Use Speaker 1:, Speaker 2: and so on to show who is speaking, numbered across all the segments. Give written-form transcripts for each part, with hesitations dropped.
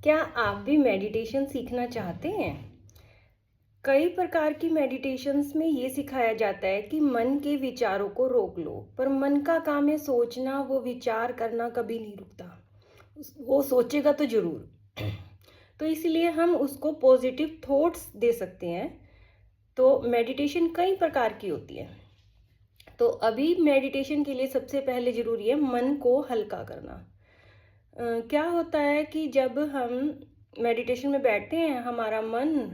Speaker 1: क्या आप भी मेडिटेशन सीखना चाहते हैं? कई प्रकार की मेडिटेशंस में ये सिखाया जाता है कि मन के विचारों को रोक लो, पर मन का काम है सोचना, वो विचार करना कभी नहीं रुकता। वो सोचेगा तो जरूर। तो इसलिए हम उसको पॉजिटिव थॉट्स दे सकते हैं। तो मेडिटेशन कई प्रकार की होती है। तो अभी मेडिटेशन के लिए सबसे पहले जरूरी है मन को हल्का करना। क्या होता है कि जब हम मेडिटेशन में बैठते हैं, हमारा मन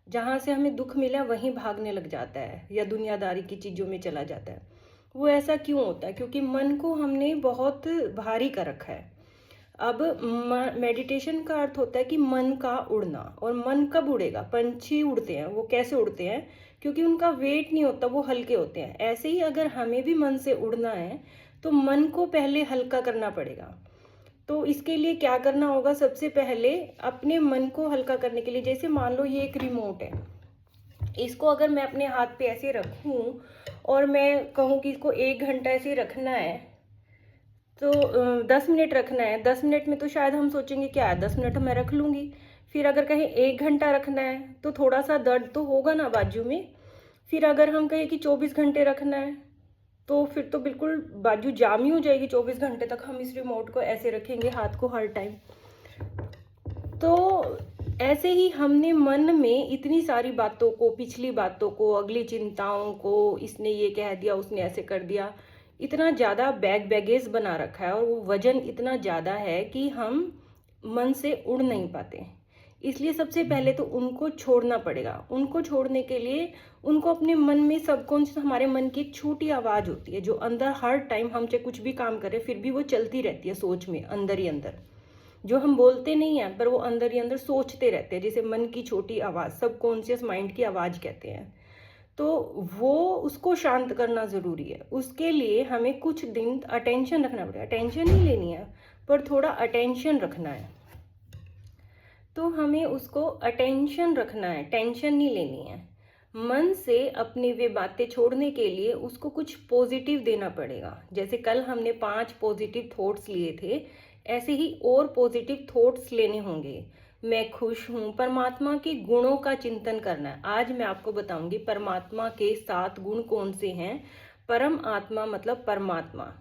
Speaker 1: जहाँ से हमें दुख मिला वहीं भागने लग जाता है या दुनियादारी की चीज़ों में चला जाता है। वो ऐसा क्यों होता है? क्योंकि मन को हमने बहुत भारी कर रखा है। अब मेडिटेशन का अर्थ होता है कि मन का उड़ना। और मन कब उड़ेगा? पंछी उड़ते हैं। वो कैसे उड़ते हैं? क्योंकि उनका वेट नहीं होता, वो हल्के होते हैं। ऐसे ही अगर हमें भी मन से उड़ना है तो मन को पहले हल्का करना पड़ेगा। तो इसके लिए क्या करना होगा? सबसे पहले अपने मन को हल्का करने के लिए, जैसे मान लो ये एक रिमोट है, इसको अगर मैं अपने हाथ पे ऐसे रखूं और मैं कहूं कि इसको 1 घंटा ऐसे रखना है, तो 10 मिनट रखना है। 10 मिनट में तो शायद हम सोचेंगे क्या है, 10 मिनट मैं रख लूंगी। फिर अगर कहें 1 घंटा रखना है तो थोड़ा सा दर्द तो होगा ना बाजू में। फिर अगर हम कहें कि 24 घंटे रखना है तो फिर तो बिल्कुल बाजू जाम ही हो जाएगी। 24 घंटे तक हम इस रिमोट को ऐसे रखेंगे हाथ को हर टाइम। तो ऐसे ही हमने मन में इतनी सारी बातों को, पिछली बातों को, अगली चिंताओं को, इसने ये कह दिया, उसने ऐसे कर दिया, इतना ज़्यादा बैगेज बना रखा है और वो वजन इतना ज़्यादा है कि हम मन से उड़ नहीं पाते। इसलिए सबसे पहले तो उनको छोड़ना पड़ेगा। उनको छोड़ने के लिए उनको अपने मन में, सबकॉन्शियस हमारे मन की एक छोटी आवाज़ होती है जो अंदर हर टाइम हम चाहे कुछ भी काम करें फिर भी वो चलती रहती है सोच में, अंदर ही अंदर, जो हम बोलते नहीं हैं पर वो अंदर ही अंदर सोचते रहते हैं। जैसे मन की छोटी आवाज़, सबकॉन्शियस माइंड की आवाज़ कहते हैं। तो वो, उसको शांत करना ज़रूरी है। उसके लिए हमें कुछ दिन अटेंशन रखना पड़ेगा। टेंशन नहीं लेनी है पर थोड़ा अटेंशन रखना है। तो हमें उसको अटेंशन रखना है, टेंशन नहीं लेनी है। मन से अपनी वे बातें छोड़ने के लिए उसको कुछ पॉजिटिव देना पड़ेगा। जैसे कल हमने 5 पॉजिटिव थॉट्स लिए थे, ऐसे ही और पॉजिटिव थॉट्स लेने होंगे। मैं खुश हूँ, परमात्मा के गुणों का चिंतन करना है। आज मैं आपको बताऊंगी परमात्मा के 7 गुण कौन से हैं। परम आत्मा मतलब परमात्मा,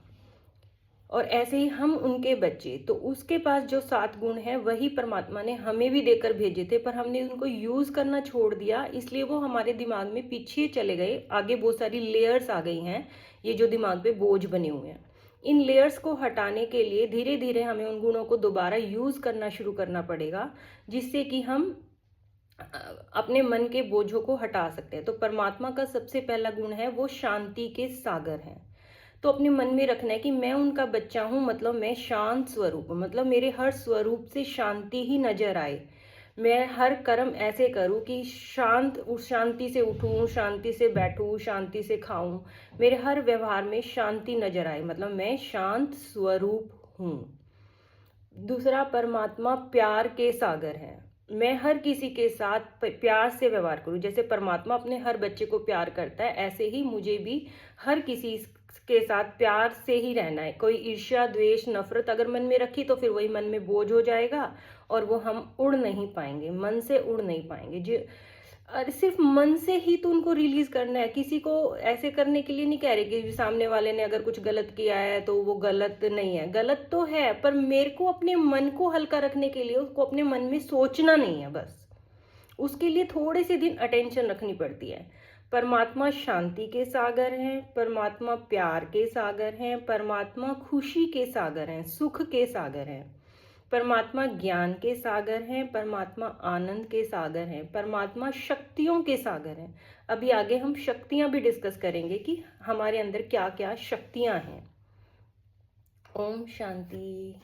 Speaker 1: और ऐसे ही हम उनके बच्चे। तो उसके पास जो 7 गुण हैं वही परमात्मा ने हमें भी देकर भेजे थे, पर हमने उनको यूज करना छोड़ दिया, इसलिए वो हमारे दिमाग में पीछे चले गए। आगे बहुत सारी लेयर्स आ गई हैं, ये जो दिमाग पे बोझ बने हुए हैं। इन लेयर्स को हटाने के लिए धीरे धीरे हमें उन गुणों को दोबारा यूज करना शुरू करना पड़ेगा, जिससे कि हम अपने मन के बोझों को हटा सकते हैं। तो परमात्मा का सबसे पहला गुण है वो शांति के सागर हैं। तो अपने मन में रखना है कि मैं उनका बच्चा हूँ, मतलब मैं शांत स्वरूप हूँ, मतलब मेरे हर स्वरूप से शांति ही नजर आए। मैं हर कर्म ऐसे करूँ कि शांत, उस शांति से उठूँ, शांति से बैठूँ, शांति से खाऊं। मेरे हर व्यवहार में शांति नजर आए, मतलब मैं शांत स्वरूप हूँ। दूसरा, परमात्मा प्यार के सागर है। मैं हर किसी के साथ प्यार से व्यवहार करूं। जैसे परमात्मा अपने हर बच्चे को प्यार करता है, ऐसे ही मुझे भी हर किसी के साथ प्यार से ही रहना है। कोई ईर्ष्या, द्वेष, नफरत अगर मन में रखी तो फिर वही मन में बोझ हो जाएगा और वो हम उड़ नहीं पाएंगे, मन से उड़ नहीं पाएंगे। जो और सिर्फ मन से ही तो उनको रिलीज करना है। किसी को ऐसे करने के लिए नहीं कह रहे कि सामने वाले ने अगर कुछ गलत किया है तो वो गलत नहीं है, गलत तो है, पर मेरे को अपने मन को हल्का रखने के लिए उसको अपने मन में सोचना नहीं है बस। उसके लिए थोड़े से दिन अटेंशन रखनी पड़ती है। परमात्मा शांति के सागर हैं, परमात्मा प्यार के सागर हैं, परमात्मा खुशी के सागर हैं, सुख के सागर हैं, परमात्मा ज्ञान के सागर हैं, परमात्मा आनंद के सागर हैं, परमात्मा शक्तियों के सागर हैं। अभी आगे हम शक्तियां भी डिस्कस करेंगे कि हमारे अंदर क्या क्या शक्तियां हैं। ओम शांति।